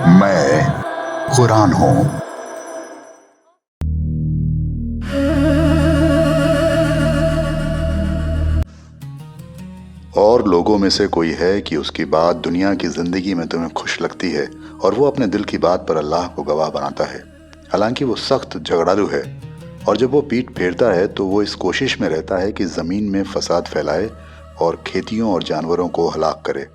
मैं कुरान हूँ। और लोगों में से कोई है कि उसकी बात दुनिया की ज़िंदगी में तुम्हें खुश लगती है और वो अपने दिल की बात पर अल्लाह को गवाह बनाता है। हालांकि वो सख्त झगड़ालू है और जब वो पीठ फेरता है तो वो इस कोशिश में रहता है कि ज़मीन में फसाद फैलाए और खेतियों और जानवरों को हलाक करे।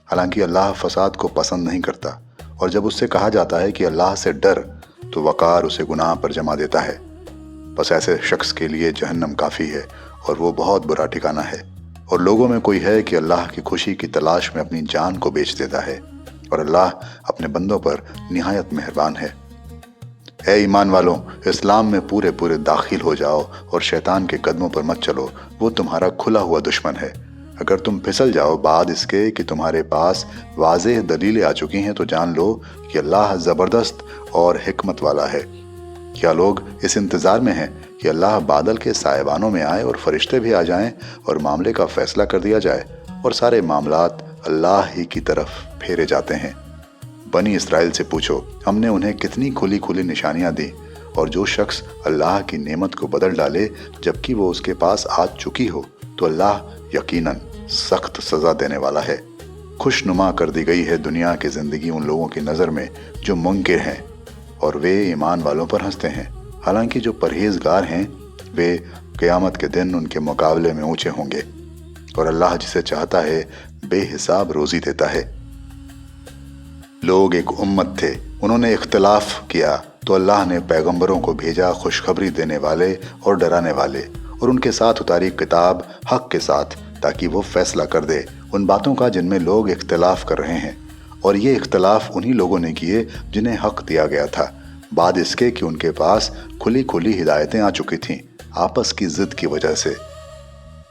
हालांकि अल्लाह फसाद को पसंद नहीं करता और जब उससे कहा जाता है कि अल्लाह से डर तो वक़ार उसे गुनाह पर जमा देता है। बस ऐसे शख्स के लिए जहन्नम काफ़ी है और वो बहुत बुरा ठिकाना है। और लोगों में कोई है कि अल्लाह की खुशी की तलाश में अपनी जान को बेच देता है और अल्लाह अपने बंदों पर निहायत मेहरबान है। ऐ ईमान वालों, इस्लाम में पूरे पूरे दाखिल हो जाओ और शैतान के कदमों पर मत चलो, वो तुम्हारा खुला हुआ दुश्मन है। अगर तुम फिसल जाओ बाद इसके कि तुम्हारे पास वाज़ेह दलीलें आ चुकी हैं तो जान लो कि अल्लाह ज़बरदस्त और हिकमत वाला है। क्या लोग इस इंतज़ार में हैं कि अल्लाह बादल के सायबानों में आए और फरिश्ते भी आ जाएं और मामले का फैसला कर दिया जाए और सारे मामलात अल्लाह ही की तरफ फेरे जाते हैं। बनी इसराइल से पूछो, हमने उन्हें कितनी खुली खुली निशानियां दी, और जो शख्स अल्लाह की नेमत को बदल डाले जबकि वो उसके पास आ चुकी हो तो अल्लाह यकीनन सख्त सज़ा देने वाला है। खुशनुमा कर दी गई है दुनिया की ज़िंदगी उन लोगों की नज़र में जो मुनकिर हैं और वे ईमान वालों पर हंसते हैं। हालांकि जो परहेजगार हैं वे क़यामत के दिन उनके मुकाबले में ऊंचे होंगे और अल्लाह जिसे चाहता है बेहिसाब रोज़ी देता है। लोग एक उम्मत थे, उन्होंने इख्तिलाफ किया तो अल्लाह ने पैगंबरों को भेजा खुशखबरी देने वाले और डराने वाले, और उनके साथ उतारी किताब हक के साथ ताकि वो फैसला कर दे उन बातों का जिनमें लोग इख्तिलाफ कर रहे हैं। और ये इख्तिलाफ उन्हीं लोगों ने किए जिन्हें हक दिया गया था, बाद इसके कि उनके पास खुली खुली हिदायतें आ चुकी थीं आपस की ज़िद की वजह से।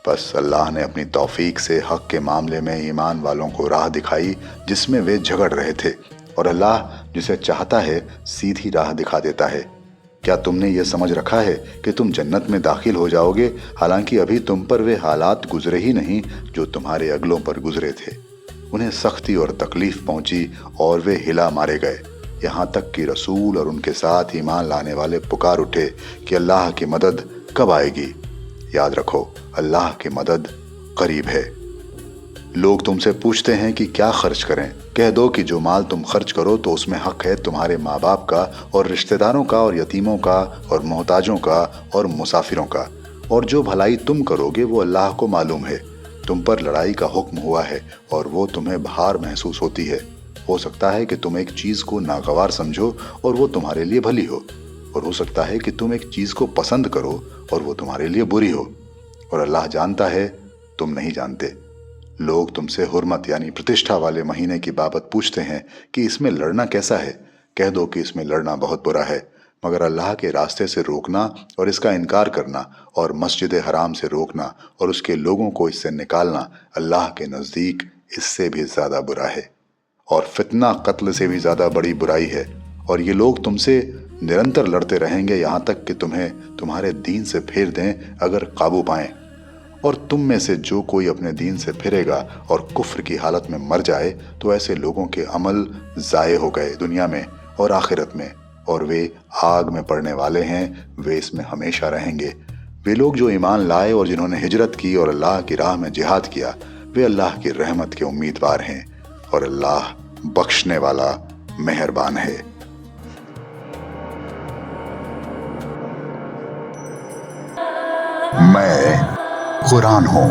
बस अल्लाह ने अपनी तौफीक से हक के मामले में ईमान वालों को राह दिखाई जिसमें वे झगड़ रहे थे, और अल्लाह जिसे चाहता है सीधी राह दिखा देता है। क्या तुमने ये समझ रखा है कि तुम जन्नत में दाखिल हो जाओगे, हालांकि अभी तुम पर वे हालात गुजरे ही नहीं जो तुम्हारे अगलों पर गुजरे थे। उन्हें सख्ती और तकलीफ पहुंची और वे हिला मारे गए, यहाँ तक कि रसूल और उनके साथ ईमान लाने वाले पुकार उठे कि अल्लाह की मदद कब आएगी। याद रखो, अल्लाह की मदद करीब है। लोग तुमसे पूछते हैं कि क्या खर्च करें, कह दो कि जो माल तुम खर्च करो तो उसमें हक है तुम्हारे माँ बाप का और रिश्तेदारों का और यतीमों का और मोहताजों का और मुसाफिरों का, और जो भलाई तुम करोगे वो अल्लाह को मालूम है। तुम पर लड़ाई का हुक्म हुआ है और वो तुम्हें भार महसूस होती है। हो सकता है कि तुम एक चीज़ को नागवार समझो और वो तुम्हारे लिए भली हो, और हो सकता है कि तुम एक चीज़ को पसंद करो और वो तुम्हारे लिए बुरी हो, और अल्लाह जानता है तुम नहीं जानते। लोग तुमसे हुर्मत यानी प्रतिष्ठा वाले महीने की बाबत पूछते हैं कि इसमें लड़ना कैसा है। कह दो कि इसमें लड़ना बहुत बुरा है, मगर अल्लाह के रास्ते से रोकना और इसका इनकार करना और मस्जिद हराम से रोकना और उसके लोगों को इससे निकालना अल्लाह के नज़दीक इससे भी ज़्यादा बुरा है, और फितना कत्ल से भी ज़्यादा बड़ी बुराई है। और ये लोग तुमसे निरंतर लड़ते रहेंगे यहाँ तक कि तुम्हें तुम्हारे दीन से फेर दें अगर काबू पाएं। और तुम में से जो कोई अपने दीन से फिरेगा और कुफ्र की हालत में मर जाए तो ऐसे लोगों के अमल ज़ाये हो गए दुनिया में और आखिरत में, और वे आग में पड़ने वाले हैं, वे इसमें हमेशा रहेंगे। वे लोग जो ईमान लाए और जिन्होंने हिजरत की और अल्लाह की राह में जिहाद किया, वे अल्लाह की रहमत के उम्मीदवार हैं, और अल्लाह बख्शने वाला मेहरबान है। मैं कुरान हूँ।